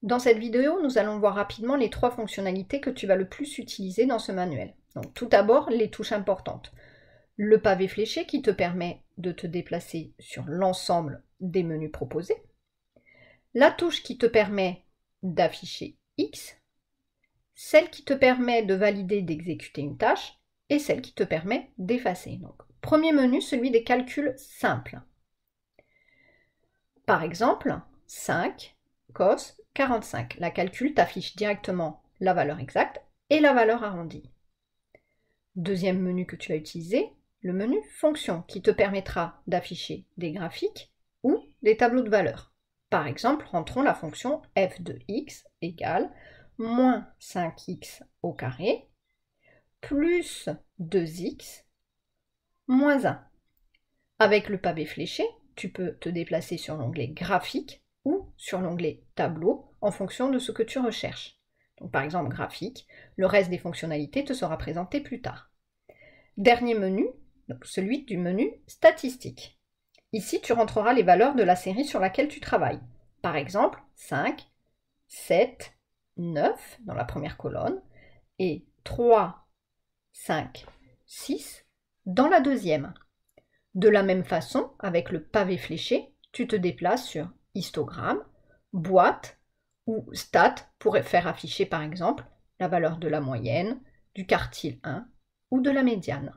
Dans cette vidéo, nous allons voir rapidement les 3 fonctionnalités que tu vas le plus utiliser dans ce manuel. Donc, tout d'abord, les touches importantes. Le pavé fléché qui te permet de te déplacer sur l'ensemble des menus proposés. La touche qui te permet d'afficher X. Celle qui te permet de valider d'exécuter une tâche. Et celle qui te permet d'effacer. Donc, premier menu, celui des calculs simples. Par exemple, 5 cos 45. La calcul t'affiche directement la valeur exacte et la valeur arrondie. Deuxième menu que tu vas utiliser, le menu fonction qui te permettra d'afficher des graphiques ou des tableaux de valeurs. Par exemple, rentrons la fonction f de x égale moins 5x au carré plus 2x moins 1. Avec le pavé fléché, tu peux te déplacer sur l'onglet graphique ou sur l'onglet tableau en fonction de ce que tu recherches. Donc, par exemple, graphique, le reste des fonctionnalités te sera présenté plus tard. Dernier menu, donc celui du menu statistique. Ici, tu rentreras les valeurs de la série sur laquelle tu travailles. Par exemple, 5, 7, 9 dans la première colonne et 3, 5, 6 dans la deuxième. De la même façon, avec le pavé fléché, tu te déplaces sur histogramme, boîte ou stat pour faire afficher par exemple la valeur de la moyenne, du quartile 1 ou de la médiane.